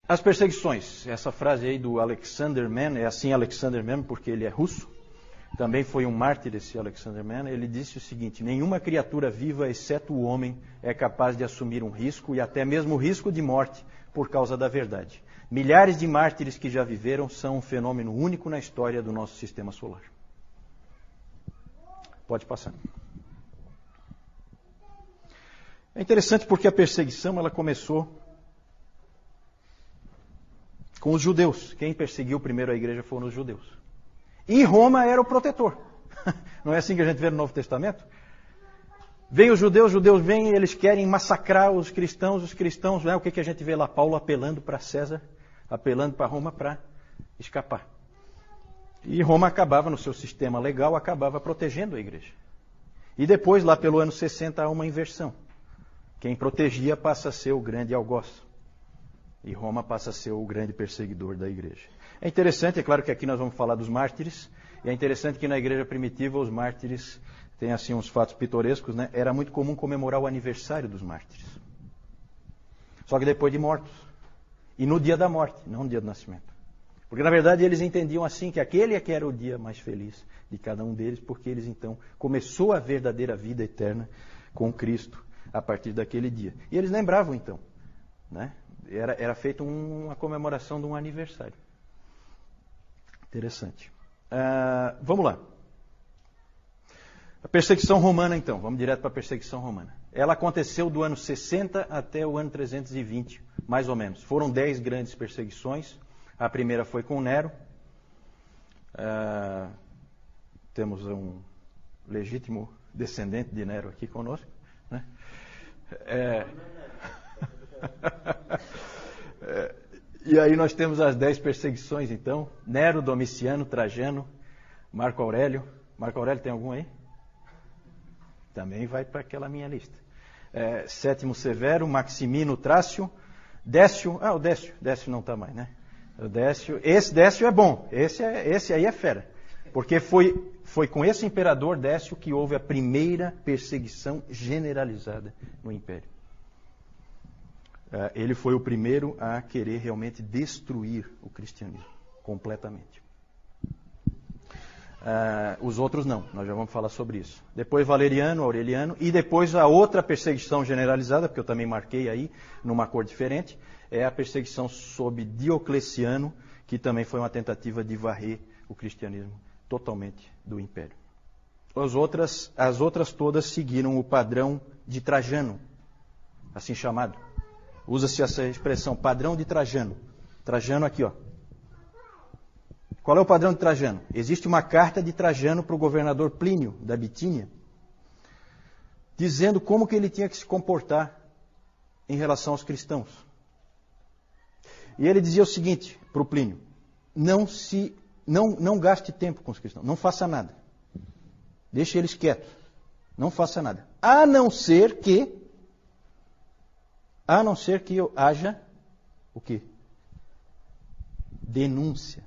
As perseguições. Essa frase aí do Alexander Mann, é assim Alexander Mann porque ele é russo. Também foi um mártir esse Alexander Mann. Ele disse o seguinte: nenhuma criatura viva, exceto o homem, é capaz de assumir um risco e até mesmo o risco de morte por causa da verdade. Milhares de mártires que já viveram são um fenômeno único na história do nosso sistema solar. Pode passar. É interessante porque a perseguição ela começou com os judeus. Quem perseguiu primeiro a igreja foram os judeus. E Roma era o protetor. Não é assim que a gente vê no Novo Testamento? Vem os judeus vêm e eles querem massacrar os cristãos, né? O que a gente vê lá? Paulo apelando para César, apelando para Roma para escapar. E Roma acabava, no seu sistema legal, acabava protegendo a igreja. E depois, lá pelo ano 60, há uma inversão. Quem protegia passa a ser o grande algoz. E Roma passa a ser o grande perseguidor da igreja. É interessante, é claro que aqui nós vamos falar dos mártires, e é interessante que na igreja primitiva os mártires têm assim uns fatos pitorescos, né? Era muito comum comemorar o aniversário dos mártires. Só que depois de mortos. E no dia da morte, não no dia do nascimento. Porque na verdade eles entendiam assim que aquele é que era o dia mais feliz de cada um deles, porque eles então começou a verdadeira vida eterna com Cristo a partir daquele dia. E eles lembravam então, né? Era feita uma comemoração de um aniversário. Interessante. Vamos lá. A perseguição romana, então. Vamos direto para a perseguição romana. Ela aconteceu do ano 60 até o ano 320, mais ou menos. Foram 10 grandes perseguições. A primeira foi com Nero. Temos um legítimo descendente de Nero aqui conosco, né? E aí nós temos as 10 perseguições, então. Nero, Domiciano, Trajano, Marco Aurélio. Marco Aurélio tem algum aí? Também vai para aquela minha lista. Sétimo Severo, Maximino, Trácio, Décio. O Décio. Décio não está mais, né? O Décio. Esse Décio é bom. Esse aí é fera. Porque foi com esse imperador Décio que houve a primeira perseguição generalizada no Império. Ele foi o primeiro a querer realmente destruir o cristianismo completamente. Os outros não, nós já vamos falar sobre isso. Depois Valeriano, Aureliano, e depois a outra perseguição generalizada, porque eu também marquei aí, numa cor diferente, é a perseguição sob Diocleciano, que também foi uma tentativa de varrer o cristianismo totalmente do Império. As outras todas seguiram o padrão de Trajano, assim chamado. Usa-se essa expressão, padrão de Trajano. Trajano aqui, ó. Qual é o padrão de Trajano? Existe uma carta de Trajano para o governador Plínio, da Bitínia, dizendo como que ele tinha que se comportar em relação aos cristãos. E ele dizia o seguinte para o Plínio: não gaste tempo com os cristãos, não faça nada. Deixe eles quietos, não faça nada. A não ser que haja o quê? Denúncia.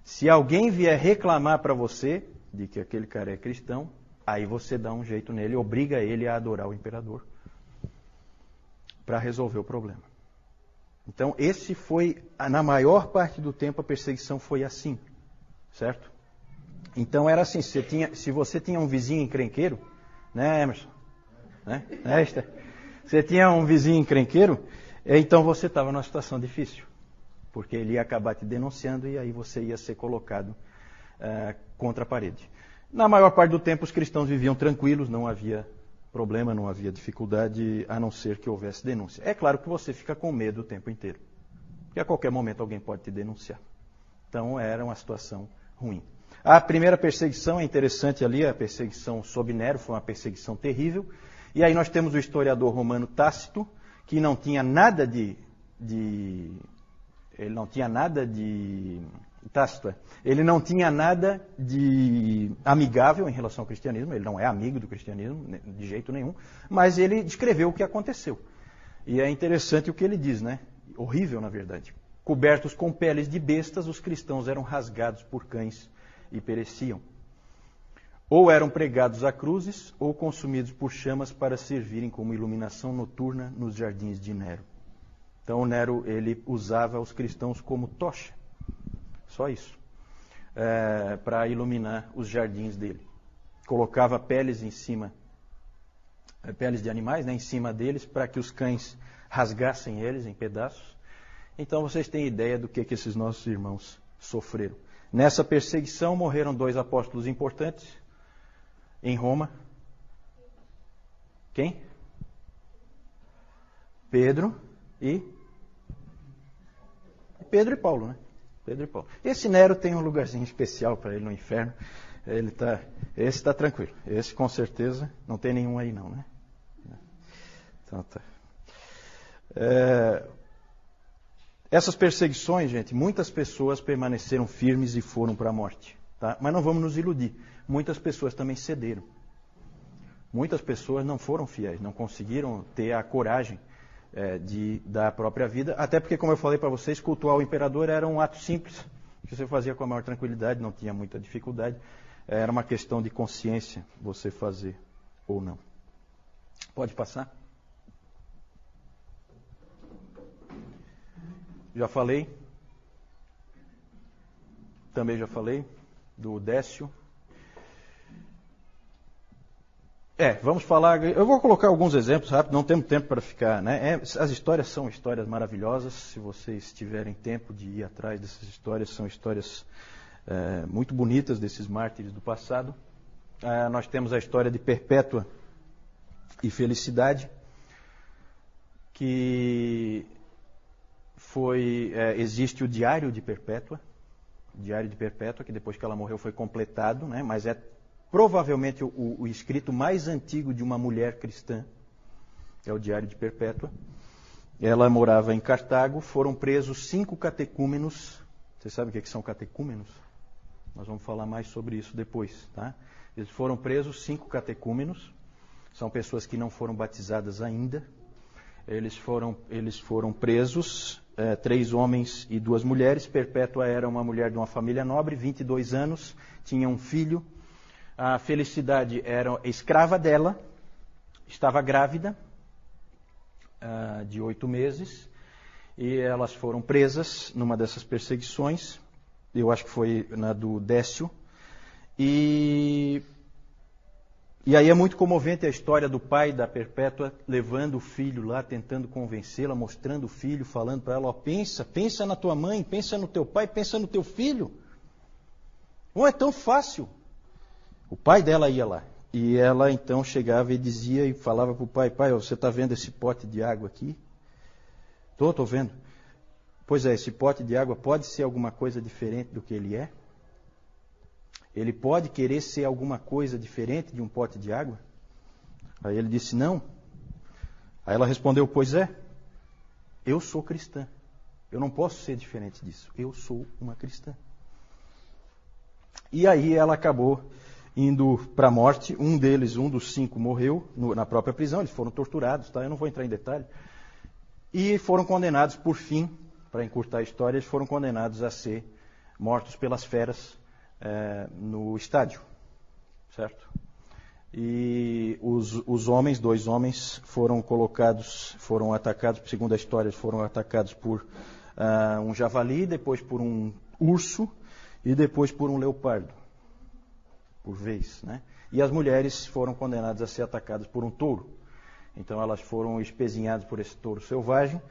Se alguém vier reclamar para você de que aquele cara é cristão, aí você dá um jeito nele, obriga ele a adorar o imperador para resolver o problema. Então, esse foi, na maior parte do tempo, a perseguição foi assim, certo? Então, era assim, se você tinha um vizinho encrenqueiro, né, Emerson? Né? Você tinha um vizinho encrenqueiro, então você estava numa situação difícil, porque ele ia acabar te denunciando e aí você ia ser colocado contra a parede. Na maior parte do tempo, os cristãos viviam tranquilos, não havia problema, não havia dificuldade, a não ser que houvesse denúncia. É claro que você fica com medo o tempo inteiro, porque a qualquer momento alguém pode te denunciar. Então, era uma situação ruim. A primeira perseguição é interessante ali, a perseguição sob Nero, foi uma perseguição terrível. E aí nós temos o historiador romano Tácito, que não tinha nada de amigável em relação ao cristianismo, ele não é amigo do cristianismo, de jeito nenhum, mas ele descreveu o que aconteceu. E é interessante o que ele diz, né? Horrível, na verdade. Cobertos com peles de bestas, os cristãos eram rasgados por cães e pereciam. Ou eram pregados a cruzes, ou consumidos por chamas para servirem como iluminação noturna nos jardins de Nero. Então o Nero, ele usava os cristãos como tocha, só isso, para iluminar os jardins dele. Colocava peles em cima, peles de animais, né, em cima deles, para que os cães rasgassem eles em pedaços. Então vocês têm ideia do que esses nossos irmãos sofreram. Nessa perseguição morreram 2 apóstolos importantes em Roma. Quem? Pedro e Paulo, né? Pedro e Paulo. Esse Nero tem um lugarzinho especial para ele no inferno. Esse está tranquilo. Esse com certeza não tem nenhum aí não, né? Então tá. Essas perseguições, gente, muitas pessoas permaneceram firmes e foram para a morte. Tá? Mas não vamos nos iludir. Muitas pessoas também cederam. Muitas pessoas não foram fiéis, não conseguiram ter a coragem de dar a própria vida. Até porque, como eu falei para vocês, cultuar o imperador era um ato simples, que você fazia com a maior tranquilidade, não tinha muita dificuldade. Era uma questão de consciência você fazer ou não. Pode passar? Já falei. Também já falei do Décio. Vamos falar. Eu vou colocar alguns exemplos rápidos, não temos tempo para ficar, né? As histórias são histórias maravilhosas. Se vocês tiverem tempo de ir atrás dessas histórias, são histórias muito bonitas desses mártires do passado. Nós temos a história de Perpétua e Felicidade, que existe o Diário de Perpétua. O Diário de Perpétua, que depois que ela morreu foi completado, né? Mas é provavelmente o escrito mais antigo de uma mulher cristã. É o Diário de Perpétua. Ela morava em Cartago. Foram presos 5 catecúmenos. Vocês sabem o que são catecúmenos? Nós vamos falar mais sobre isso depois, tá? Eles foram presos 5 catecúmenos. São pessoas que não foram batizadas ainda. Eles foram presos, 3 homens e 2 mulheres. Perpétua era uma mulher de uma família nobre, 22 anos, tinha um filho. A Felicidade era escrava dela, estava grávida de 8 meses, e elas foram presas numa dessas perseguições. Eu acho que foi na do Décio. E aí é muito comovente a história do pai da Perpétua levando o filho lá, tentando convencê-la, mostrando o filho, falando para ela, pensa na tua mãe, pensa no teu pai, pensa no teu filho. Não é tão fácil. O pai dela ia lá. E ela então chegava e dizia e falava para o pai, você está vendo esse pote de água aqui? Estou vendo. Pois esse pote de água pode ser alguma coisa diferente do que ele é? Ele pode querer ser alguma coisa diferente de um pote de água? Aí ele disse, não. Aí ela respondeu, pois é, eu sou cristã. Eu não posso ser diferente disso. Eu sou uma cristã. E aí ela acabou indo para a morte. Um dos 5 morreu na própria prisão. Eles foram torturados, tá? Eu não vou entrar em detalhe. E foram condenados, por fim, para encurtar a história, eles foram condenados a ser mortos pelas feras no estádio, certo? E os homens, 2 homens, foram atacados, segundo a história, foram atacados por um javali, depois por um urso e depois por um leopardo, por vez, né? E as mulheres foram condenadas a ser atacadas por um touro. Então elas foram espezinhadas por esse touro selvagem,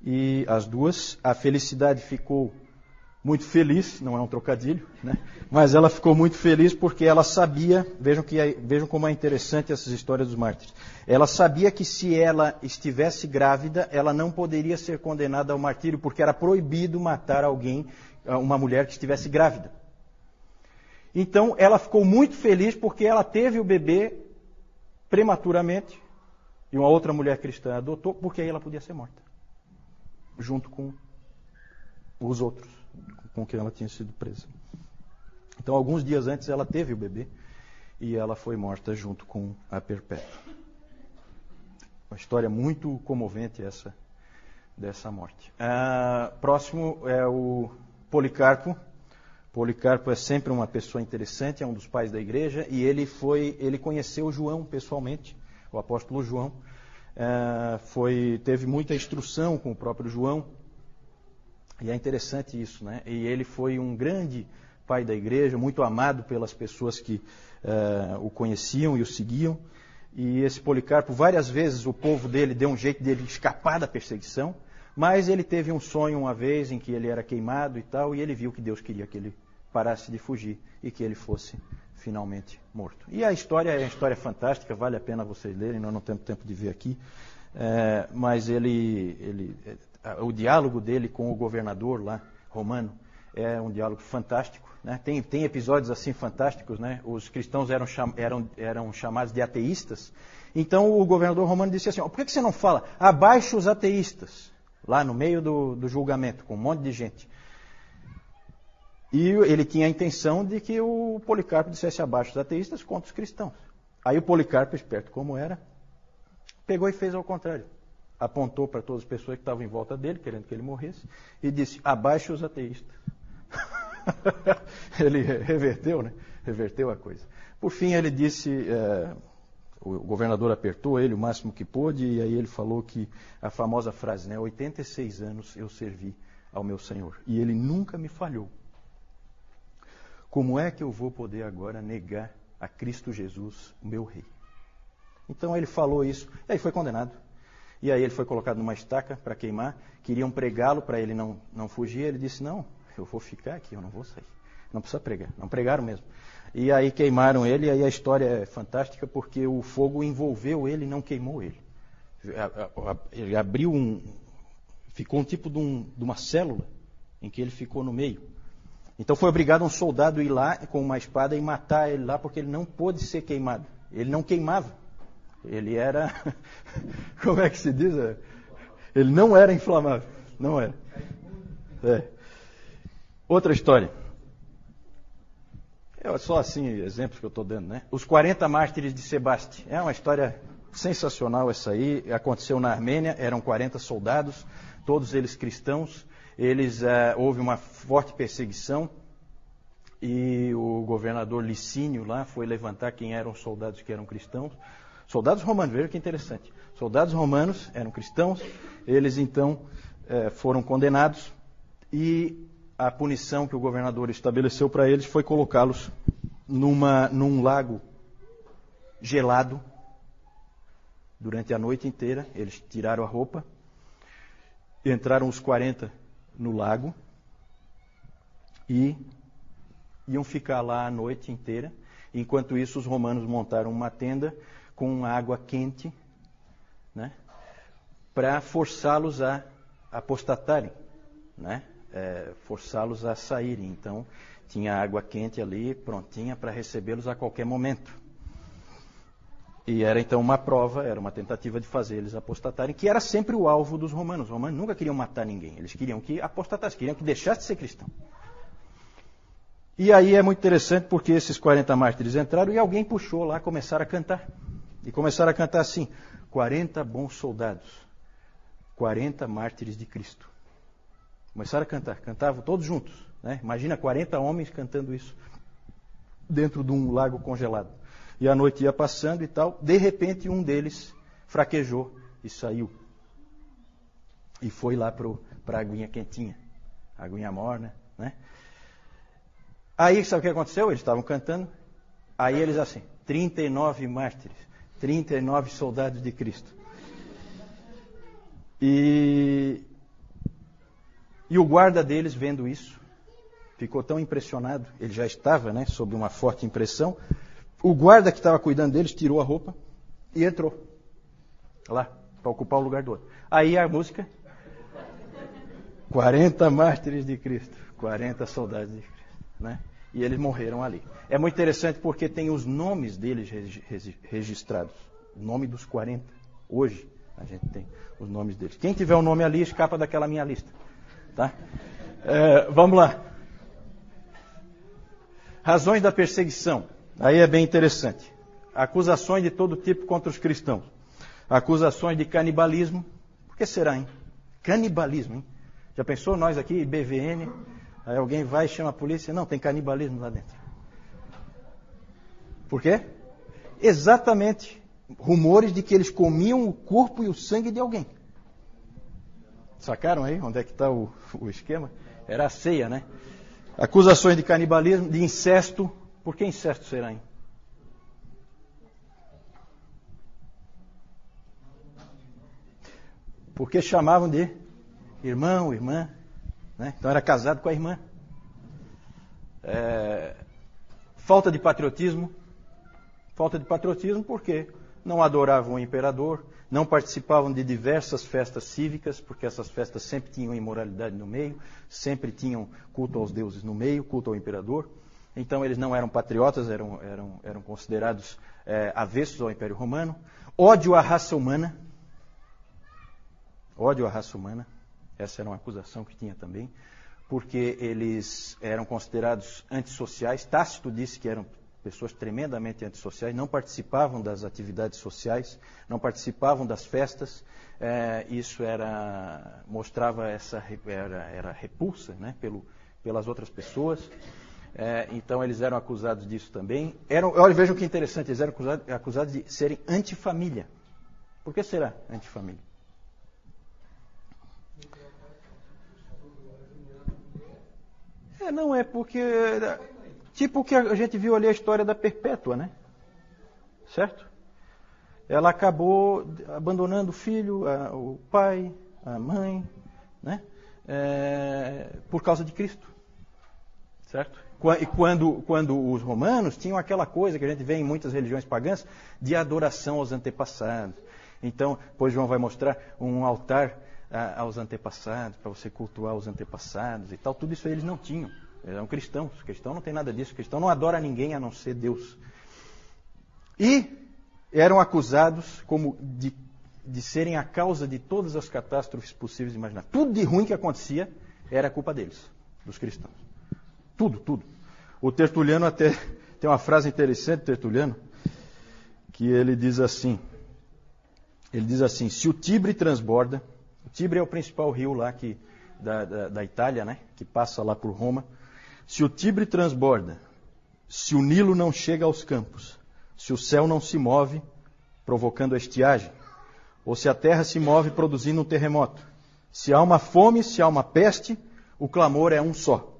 e as 2, a Felicidade ficou muito feliz, não é um trocadilho, né? Mas ela ficou muito feliz porque ela sabia, vejam como é interessante essas histórias dos mártires. Ela sabia que se ela estivesse grávida, ela não poderia ser condenada ao martírio, porque era proibido matar uma mulher que estivesse grávida. Então ela ficou muito feliz porque ela teve o bebê prematuramente, e uma outra mulher cristã adotou, porque aí ela podia ser morta, junto com os outros com quem ela tinha sido presa. Então, alguns dias antes, ela teve o bebê e ela foi morta junto com a Perpétua. Uma história muito comovente essa dessa morte. Próximo é o Policarpo. Policarpo é sempre uma pessoa interessante, é um dos pais da igreja, e ele conheceu João pessoalmente, o apóstolo João. teve muita instrução com o próprio João. E é interessante isso, né? E ele foi um grande pai da igreja, muito amado pelas pessoas que o conheciam e o seguiam. E esse Policarpo, várias vezes o povo dele deu um jeito dele escapar da perseguição, mas ele teve um sonho uma vez em que ele era queimado e tal, e ele viu que Deus queria que ele parasse de fugir e que ele fosse finalmente morto. E a história é uma história fantástica, vale a pena vocês lerem, nós não temos tempo de ver aqui, mas o diálogo dele com o governador lá, romano, é um diálogo fantástico, né? Tem episódios assim fantásticos, né? Os cristãos eram chamados de ateístas, então o governador romano disse assim, por que você não fala abaixo os ateístas, lá no meio do julgamento, com um monte de gente? E ele tinha a intenção de que o Policarpo dissesse abaixo os ateístas contra os cristãos. Aí o Policarpo, esperto como era, pegou e fez ao contrário. Apontou para todas as pessoas que estavam em volta dele, querendo que ele morresse, e disse, abaixo os ateístas. Ele reverteu, né? Reverteu a coisa. Por fim, ele disse, o governador apertou ele o máximo que pôde, e aí ele falou que a famosa frase, né? 86 anos eu servi ao meu Senhor, e ele nunca me falhou. Como é que eu vou poder agora negar a Cristo Jesus, o meu rei? Então ele falou isso, e aí foi condenado. E aí ele foi colocado numa estaca para queimar, queriam pregá-lo para ele não fugir, ele disse, não, eu vou ficar aqui, eu não vou sair. Não precisa pregar, não pregaram mesmo. E aí queimaram ele, e aí a história é fantástica, porque o fogo envolveu ele e não queimou ele. Ele abriu ficou um tipo de uma célula, em que ele ficou no meio. Então foi obrigado um soldado a ir lá com uma espada e matar ele lá, porque ele não pôde ser queimado. Ele não queimava. Ele era, como é que se diz? Ele não era inflamável. Não era. Outra história. Só assim, exemplos que eu estou dando, né? Os 40 mártires de Sebaste. É uma história sensacional essa aí. Aconteceu na Armênia, eram 40 soldados, todos eles cristãos. Houve uma forte perseguição e o governador Licínio lá foi levantar quem eram os soldados que eram cristãos. Soldados romanos, veja que interessante. Soldados romanos eram cristãos, eles então foram condenados e a punição que o governador estabeleceu para eles foi colocá-los num lago gelado durante a noite inteira. Eles tiraram a roupa, entraram os 40 no lago e iam ficar lá a noite inteira. Enquanto isso, os romanos montaram uma tenda com água quente, né, para forçá-los a apostatarem, né, forçá-los a saírem. Então, tinha água quente ali, prontinha para recebê-los a qualquer momento. E era então uma prova, era uma tentativa de fazer eles apostatarem, que era sempre o alvo dos romanos. Os romanos nunca queriam matar ninguém, eles queriam que apostatasse, queriam que deixasse de ser cristão. E aí é muito interessante porque esses 40 mártires entraram e alguém puxou lá, começaram a cantar. E começaram a cantar assim, 40 bons soldados, 40 mártires de Cristo. Começaram a cantar, cantavam todos juntos, né? Imagina 40 homens cantando isso, dentro de um lago congelado. E a noite ia passando e tal, de repente um deles fraquejou e saiu. E foi lá para a aguinha quentinha, a aguinha morna, né? Aí, sabe o que aconteceu? Eles estavam cantando, aí eles assim, 39 mártires, 39 soldados de Cristo. E o guarda deles, vendo isso, ficou tão impressionado, ele já estava, né, sob uma forte impressão. O guarda que estava cuidando deles tirou a roupa e entrou lá, para ocupar o lugar do outro. Aí a música, 40 mártires de Cristo, 40 soldados de Cristo, né? E eles morreram ali. É muito interessante porque tem os nomes deles registrados, o nome dos 40. Hoje a gente tem os nomes deles. Quem tiver o nome ali, escapa daquela minha lista. Tá? Vamos lá. Razões da perseguição. Aí é bem interessante. Acusações de todo tipo contra os cristãos. Acusações de canibalismo. Por que será, hein? Canibalismo, hein? Já pensou nós aqui, BVN, aí alguém vai e chama a polícia, não, tem canibalismo lá dentro. Por quê? Exatamente rumores de que eles comiam o corpo e o sangue de alguém. Sacaram aí onde é que está o esquema? Era a ceia, né? Acusações de canibalismo, de incesto. Por que incesto será, hein? Porque chamavam de irmão, irmã, né? Então era casado com a irmã. Falta de patriotismo. Falta de patriotismo porque não adoravam o imperador, não participavam de diversas festas cívicas, porque essas festas sempre tinham imoralidade no meio, sempre tinham culto aos deuses no meio, culto ao imperador. Então eles não eram patriotas, eram considerados avessos ao Império Romano. Ódio à raça humana. Ódio à raça humana. Essa era uma acusação que tinha também, porque eles eram considerados antissociais. Tácito disse que eram pessoas tremendamente antissociais, não participavam das atividades sociais, não participavam das festas. Isso mostrava era repulsa, né, pelas outras pessoas. Então eles eram acusados disso também. Olha, vejam que interessante, eles eram acusados de serem antifamília. Por que será antifamília? Não é porque... Tipo o que a gente viu ali a história da Perpétua, né? Certo? Ela acabou abandonando o filho, o pai, a mãe, né? Por causa de Cristo. Certo? E quando os romanos tinham aquela coisa que a gente vê em muitas religiões pagãs, de adoração aos antepassados. Então, depois João vai mostrar um altar aos antepassados, para você cultuar os antepassados e tal. Tudo isso eles não tinham. Eles eram cristãos. O cristão não tem nada disso. O cristão não adora ninguém a não ser Deus. E eram acusados de serem a causa de todas as catástrofes possíveis e imagináveis. Tudo de ruim que acontecia era culpa deles, dos cristãos. Tudo. O Tertuliano até tem uma frase interessante, Tertuliano, que ele diz assim, se o Tibre transborda, o Tibre é o principal rio lá da Itália, né, que passa lá por Roma. Se o Tibre transborda, se o Nilo não chega aos campos, se o céu não se move, provocando a estiagem, ou se a terra se move produzindo um terremoto, se há uma fome, se há uma peste, o clamor é um só: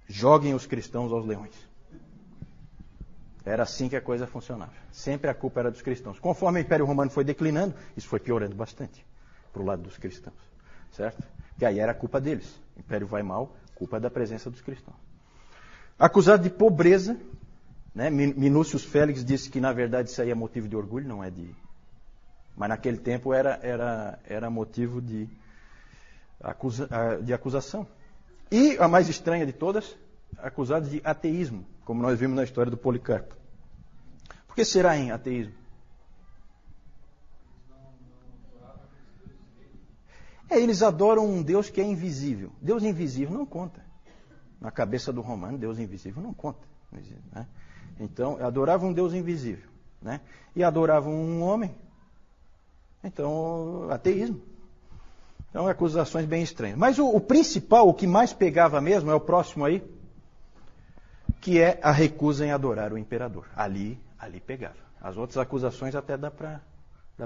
joguem os cristãos aos leões. Era assim que a coisa funcionava. Sempre a culpa era dos cristãos. Conforme o Império Romano foi declinando, isso foi piorando bastante para o lado dos cristãos. Certo? Que aí era a culpa deles. O Império vai mal, culpa da presença dos cristãos. Acusado de pobreza, né? Minúcius Félix disse que na verdade isso aí é motivo de orgulho, não é de... Mas naquele tempo era motivo de acusação. E a mais estranha de todas, acusado de ateísmo, como nós vimos na história do Policarpo. Por que será em ateísmo? Eles adoram um Deus que é invisível. Deus invisível não conta. Na cabeça do romano, Deus invisível não conta. Né? Então, adoravam um Deus invisível. Né? E adoravam um homem. Então, ateísmo. Então, acusações bem estranhas. Mas o principal, o que mais pegava mesmo, é o próximo aí, que é a recusa em adorar o imperador. Ali pegava. As outras acusações até dá para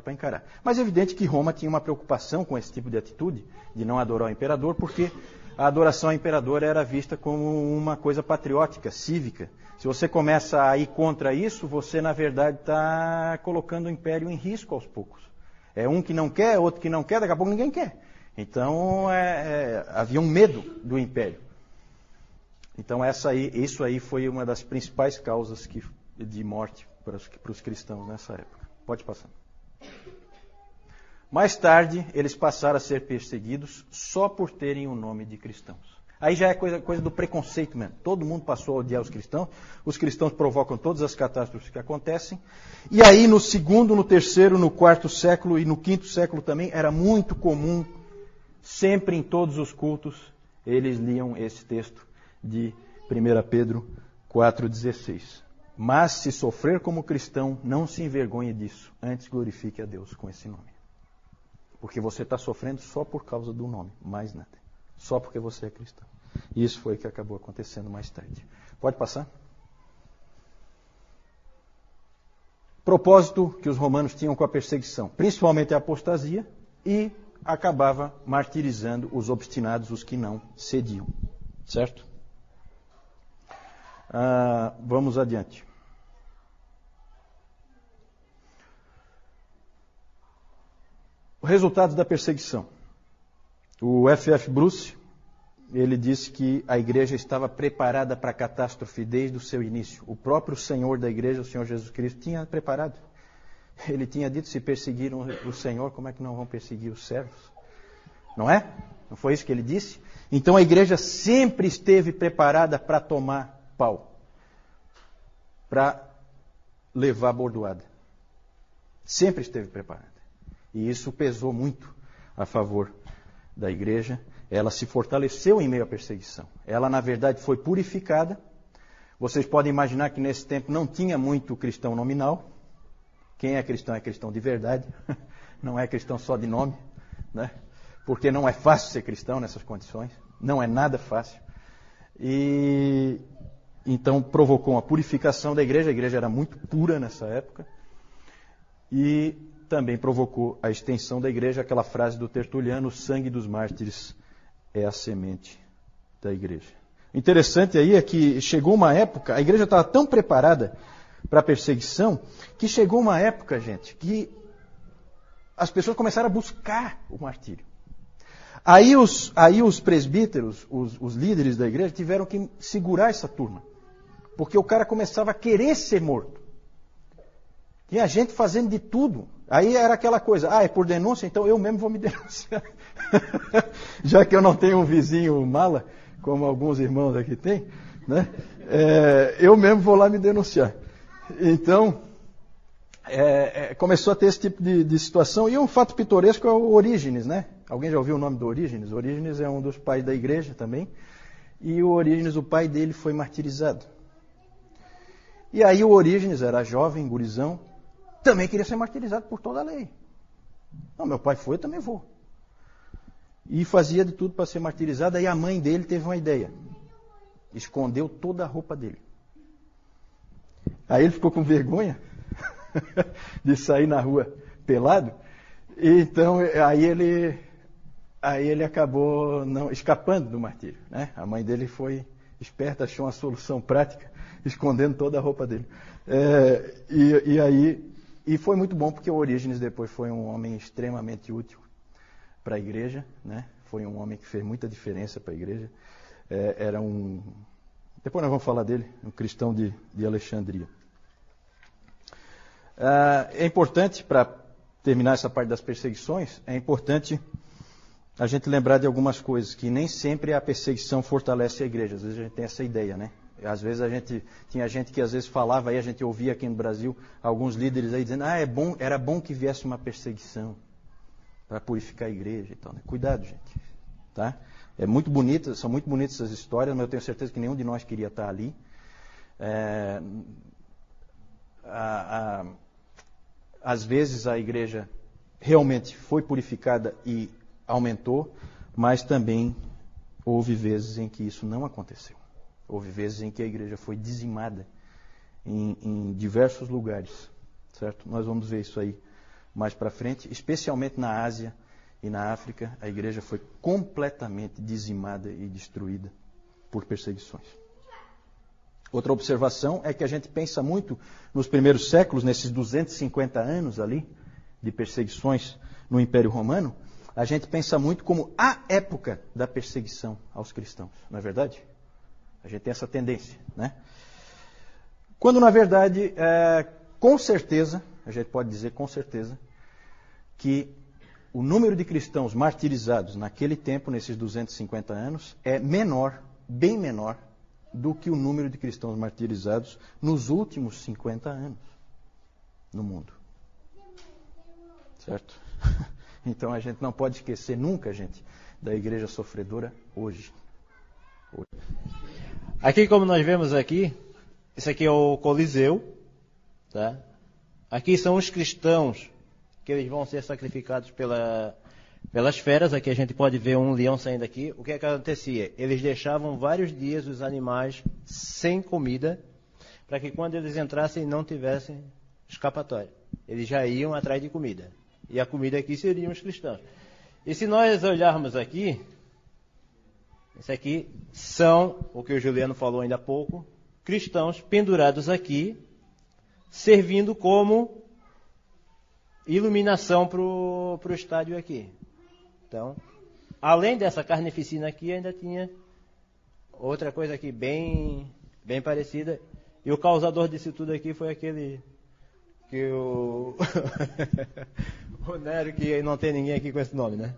encarar. Mas é evidente que Roma tinha uma preocupação com esse tipo de atitude, de não adorar o imperador, porque a adoração ao imperador era vista como uma coisa patriótica, cívica. Se você começa a ir contra isso, você, na verdade, está colocando o império em risco aos poucos. É um que não quer, outro que não quer, daqui a pouco ninguém quer. Então, havia um medo do império. Então, isso aí foi uma das principais causas de morte para os cristãos nessa época. Pode passar. Mais tarde, eles passaram a ser perseguidos só por terem o nome de cristãos. Aí já é coisa do preconceito mesmo. Todo mundo passou a odiar os cristãos provocam todas as catástrofes que acontecem. E aí no segundo, no terceiro, no quarto século e no quinto século também, era muito comum, sempre em todos os cultos, eles liam esse texto de 1 Pedro 4,16. Mas se sofrer como cristão, não se envergonhe disso, antes glorifique a Deus com esse nome. Porque você está sofrendo só por causa do nome, mais nada. Só porque você é cristão. E isso foi o que acabou acontecendo mais tarde. Pode passar? propósito que os romanos tinham com a perseguição, principalmente a apostasia, e acabava martirizando os obstinados, os que não cediam. Certo? Vamos adiante. O resultado da perseguição. O F.F. Bruce, ele disse que a igreja estava preparada para a catástrofe desde o seu início. O próprio Senhor da igreja, o Senhor Jesus Cristo, tinha preparado. Ele tinha dito, se perseguiram o Senhor, como é que não vão perseguir os servos? Não é? Não foi isso que ele disse? Então a igreja sempre esteve preparada para tomar pau. Para levar a bordoada. Sempre esteve preparada. E isso pesou muito a favor da igreja. Ela se fortaleceu em meio à perseguição. Ela, na verdade, foi purificada. Vocês podem imaginar que nesse tempo não tinha muito cristão nominal. Quem é cristão de verdade. Não é cristão só de nome, né? Porque não é fácil ser cristão nessas condições. Não é nada fácil. E então provocou uma purificação da igreja. A igreja era muito pura nessa época. E também provocou a extensão da igreja, aquela frase do Tertuliano, o sangue dos mártires é a semente da igreja. O interessante aí é que chegou uma época, a igreja estava tão preparada para a perseguição, que chegou uma época, gente, que as pessoas começaram a buscar o martírio. Aí os presbíteros, os líderes da igreja, tiveram que segurar essa turma, porque o cara começava a querer ser morto. Tinha gente fazendo de tudo. Aí era aquela coisa, é por denúncia, então eu mesmo vou me denunciar. Já que eu não tenho um vizinho mala, como alguns irmãos aqui têm, né? Eu mesmo vou lá me denunciar. Então, começou a ter esse tipo de situação. E um fato pitoresco é o Orígenes, né? Alguém já ouviu o nome do Orígenes? Orígenes é um dos pais da igreja também. E o Orígenes, o pai dele, foi martirizado. E aí o Orígenes era jovem, gurizão, também queria ser martirizado por toda a lei. Não, meu pai foi, eu também vou. E fazia de tudo para ser martirizado. Aí a mãe dele teve uma ideia. Escondeu toda a roupa dele. Aí ele ficou com vergonha de sair na rua pelado. E então aí ele acabou escapando do martírio, né? A mãe dele foi esperta, achou uma solução prática, escondendo toda a roupa dele. E foi muito bom, porque o Orígenes depois foi um homem extremamente útil para a igreja, né? Foi um homem que fez muita diferença para a igreja. Depois nós vamos falar dele, um cristão de Alexandria. É importante, para terminar essa parte das perseguições, é importante a gente lembrar de algumas coisas, que nem sempre a perseguição fortalece a igreja. Às vezes a gente tem essa ideia, né? Às vezes tinha gente que às vezes falava, aí a gente ouvia aqui no Brasil, alguns líderes aí dizendo, era bom que viesse uma perseguição para purificar a igreja e tal, né? Cuidado, gente. Tá? São muito bonitas essas histórias, mas eu tenho certeza que nenhum de nós queria estar ali. Às vezes a igreja realmente foi purificada e aumentou, mas também houve vezes em que isso não aconteceu. Houve vezes em que a igreja foi dizimada em diversos lugares, certo? Nós vamos ver isso aí mais para frente, especialmente na Ásia e na África, a igreja foi completamente dizimada e destruída por perseguições. Outra observação é que a gente pensa muito nos primeiros séculos, nesses 250 anos ali de perseguições no Império Romano, a gente pensa muito como a época da perseguição aos cristãos, não é verdade? A gente tem essa tendência, né? Quando, na verdade, com certeza, a gente pode dizer com certeza, que o número de cristãos martirizados naquele tempo, nesses 250 anos, é menor, bem menor, do que o número de cristãos martirizados nos últimos 50 anos no mundo. Certo? Então a gente não pode esquecer nunca, gente, da igreja sofredora hoje. Aqui, como nós vemos aqui, esse aqui é o Coliseu, tá? Aqui são os cristãos que eles vão ser sacrificados pelas feras. Aqui a gente pode ver um leão saindo aqui. O que acontecia? Eles deixavam vários dias os animais sem comida, para que quando eles entrassem não tivessem escapatória. Eles já iam atrás de comida. E a comida aqui seriam os cristãos. E se nós olharmos aqui, isso aqui são, o que o Juliano falou ainda há pouco, cristãos pendurados aqui, servindo como iluminação para o estádio aqui. Então, além dessa carneficina aqui, ainda tinha outra coisa aqui bem parecida. E o causador disso tudo aqui foi aquele que o o Nero, que não tem ninguém aqui com esse nome, né?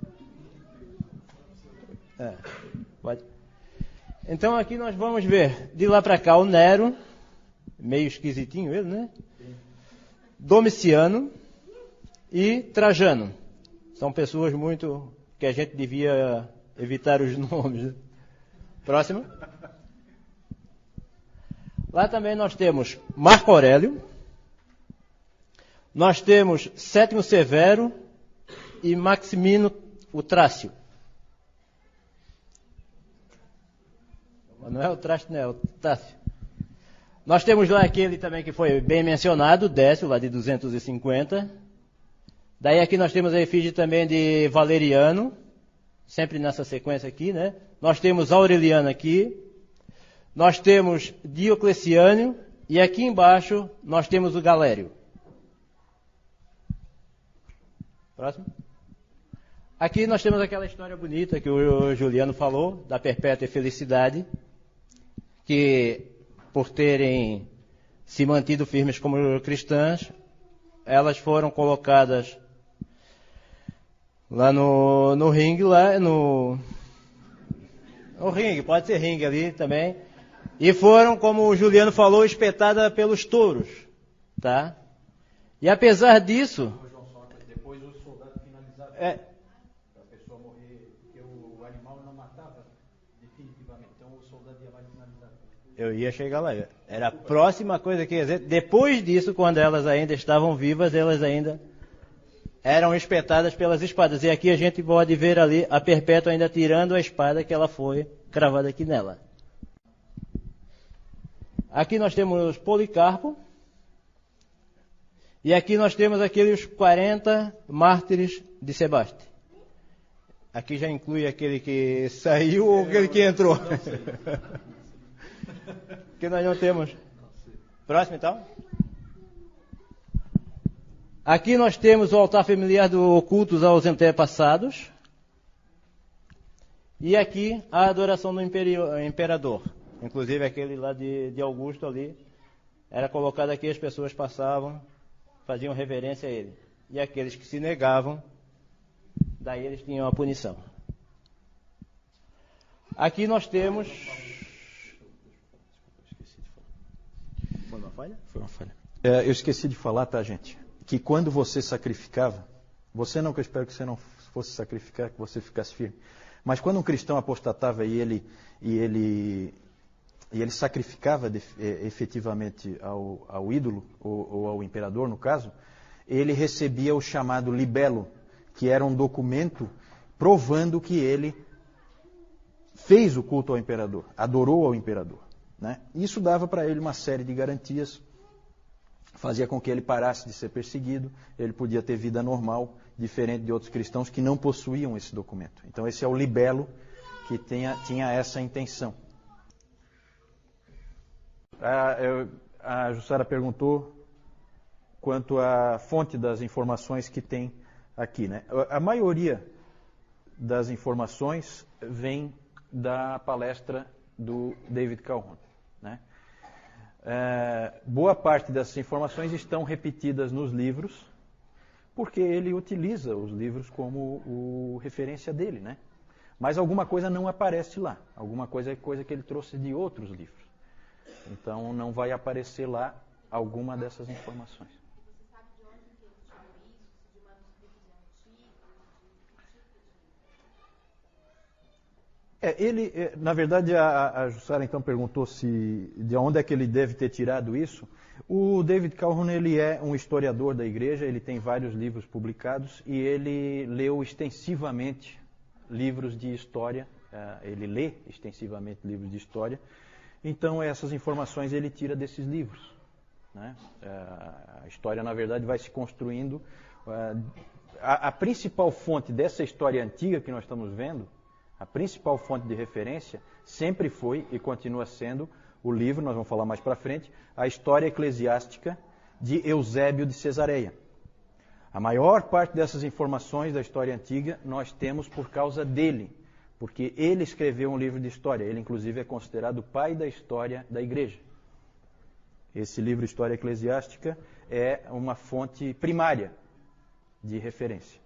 Pode. Então aqui nós vamos ver, de lá para cá, o Nero, meio esquisitinho ele, né? Domiciano e Trajano. São pessoas muito que a gente devia evitar os nomes. Né? Próximo. Lá também nós temos Marco Aurélio, nós temos Sétimo Severo e Maximino o Trácio. Não é o Trácio, não é o Trácio. Nós temos lá aquele também que foi bem mencionado, Décio, lá de 250. Daí aqui nós temos a efígie também de Valeriano, sempre nessa sequência aqui, né? Nós temos Aureliano aqui. Nós temos Diocleciano e aqui embaixo nós temos o Galério. Próximo. Aqui nós temos aquela história bonita que o Juliano falou, da perpétua felicidade, que por terem se mantido firmes como cristãs, elas foram colocadas lá no ringue, lá no ringue, pode ser ringue ali também. E foram, como o Juliano falou, espetadas pelos touros, tá? E apesar disso... Depois os soldados finalizavam para a pessoa morrer, porque o animal não matava definitivamente, então o soldado ia lá e finalizava. Eu ia chegar lá. Era a próxima coisa que ia dizer. Depois disso, quando elas ainda estavam vivas, elas ainda eram espetadas pelas espadas. E aqui a gente pode ver ali a Perpétua ainda tirando a espada que ela foi cravada aqui nela. Aqui nós temos Policarpo. E aqui nós temos aqueles 40 mártires de Sebaste. Aqui já inclui aquele que saiu ou aquele que entrou. Que nós não temos. Próximo então. Aqui nós temos o altar familiar do cultos aos antepassados. E aqui a adoração do imperador. Inclusive aquele lá de Augusto ali. Era colocado aqui, as pessoas passavam, faziam reverência a ele. E aqueles que se negavam, daí eles tinham a punição. Aqui nós temos... Foi uma falha? Foi uma falha. Eu esqueci de falar, tá, gente? Que quando você sacrificava, você não, que eu espero que você não fosse sacrificar, que você ficasse firme. Mas quando um cristão apostatava e ele sacrificava efetivamente ao ídolo, ou ao imperador, no caso, ele recebia o chamado libelo, que era um documento provando que ele fez o culto ao imperador, adorou ao imperador. Né? Isso dava para ele uma série de garantias, fazia com que ele parasse de ser perseguido, ele podia ter vida normal, diferente de outros cristãos que não possuíam esse documento. Então esse é o libelo que tinha essa intenção. A Jussara perguntou quanto à fonte das informações que tem aqui. Né? A maioria das informações vem da palestra do David Calhoun. Né? Boa parte dessas informações estão repetidas nos livros, porque ele utiliza os livros como referência dele. Né? Mas alguma coisa não aparece lá. Alguma coisa é coisa que ele trouxe de outros livros. Então não vai aparecer lá alguma dessas informações. Você sabe de onde que ele tirou isso? De manuscritos antigos? Na verdade, a Jussara então perguntou de onde é que ele deve ter tirado isso. O David Calhoun, ele é um historiador da igreja, ele tem vários livros publicados e ele leu extensivamente livros de história, ele lê extensivamente livros de história. Então, essas informações ele tira desses livros. né? A história, na verdade, vai se construindo. A principal fonte dessa história antiga que nós estamos vendo, a principal fonte de referência, sempre foi e continua sendo o livro, nós vamos falar mais para frente, a História Eclesiástica de Eusébio de Cesareia. A maior parte dessas informações da história antiga nós temos por causa dele, porque ele escreveu um livro de história. Ele, inclusive, é considerado o pai da história da igreja. Esse livro, História Eclesiástica, é uma fonte primária de referência.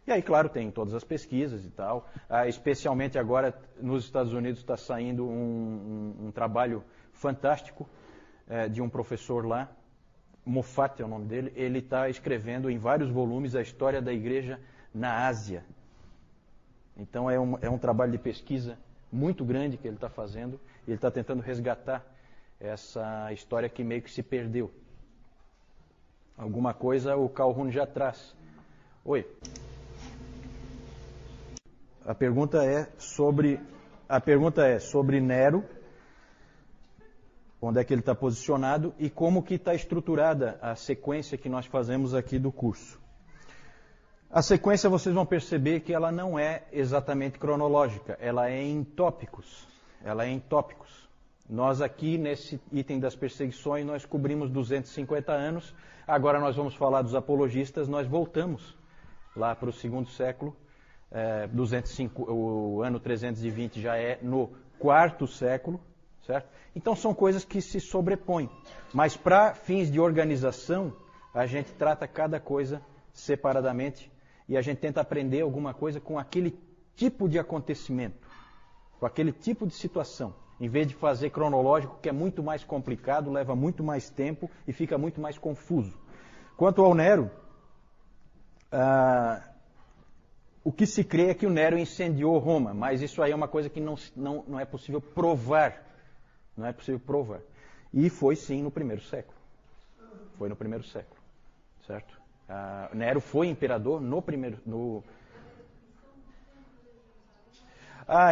E aí, claro, tem todas as pesquisas e tal. Especialmente agora, nos Estados Unidos, está saindo um trabalho fantástico de um professor lá, Moffat é o nome dele. Ele está escrevendo em vários volumes a história da igreja na Ásia. Então é um trabalho de pesquisa muito grande que ele está fazendo. E ele está tentando resgatar essa história que meio que se perdeu. Alguma coisa o Calhoun já traz. Oi. A pergunta é sobre Nero, onde é que ele está posicionado e como que está estruturada a sequência que nós fazemos aqui do curso. A sequência, vocês vão perceber que ela não é exatamente cronológica, ela é em tópicos. Nós aqui, nesse item das perseguições, nós cobrimos 250 anos, agora nós vamos falar dos apologistas, nós voltamos lá para o segundo século, 205, o ano 320 já é no quarto século, certo? Então são coisas que se sobrepõem, mas para fins de organização, a gente trata cada coisa separadamente e a gente tenta aprender alguma coisa com aquele tipo de acontecimento, com aquele tipo de situação, em vez de fazer cronológico, que é muito mais complicado, leva muito mais tempo e fica muito mais confuso. Quanto ao Nero, o que se crê é que o Nero incendiou Roma, mas isso aí é uma coisa que não é possível provar. Não é possível provar. E foi sim no primeiro século. Foi no primeiro século. Certo? Nero foi imperador no primeiro...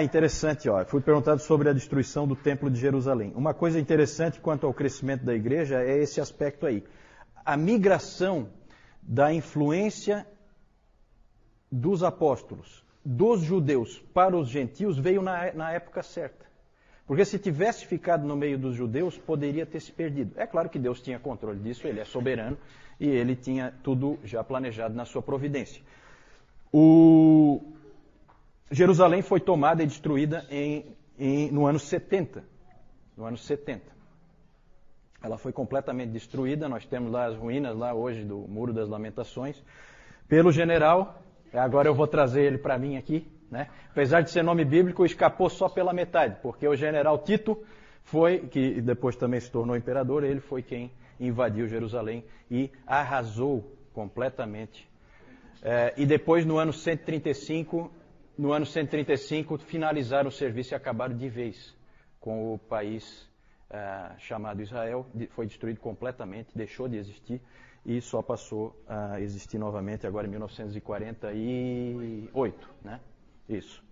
interessante. Fui perguntado sobre a destruição do Templo de Jerusalém. Uma coisa interessante quanto ao crescimento da igreja é esse aspecto aí. A migração da influência dos apóstolos, dos judeus para os gentios, veio na época certa. Porque se tivesse ficado no meio dos judeus, poderia ter se perdido. É claro que Deus tinha controle disso, ele é soberano e ele tinha tudo já planejado na sua providência. Jerusalém foi tomada e destruída no ano 70. No ano 70. Ela foi completamente destruída, nós temos lá as ruínas lá hoje do Muro das Lamentações, pelo general, agora eu vou trazer ele para mim aqui, né? Apesar de ser nome bíblico, escapou só pela metade, porque o general Tito foi, que depois também se tornou imperador, ele foi quem invadiu Jerusalém e arrasou completamente. E depois, no ano 135, finalizaram o serviço e acabaram de vez com o país chamado Israel. Foi destruído completamente, deixou de existir e só passou a existir novamente agora em 1948, né? Isso.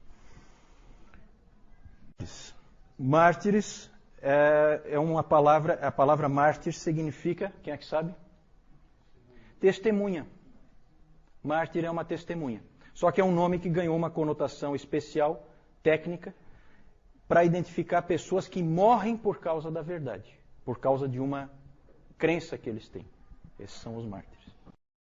Mártires é uma palavra, a palavra mártir significa, quem é que sabe? Testemunha. Mártir é uma testemunha. Só que é um nome que ganhou uma conotação especial, técnica, para identificar pessoas que morrem por causa da verdade, por causa de uma crença que eles têm. Esses são os mártires.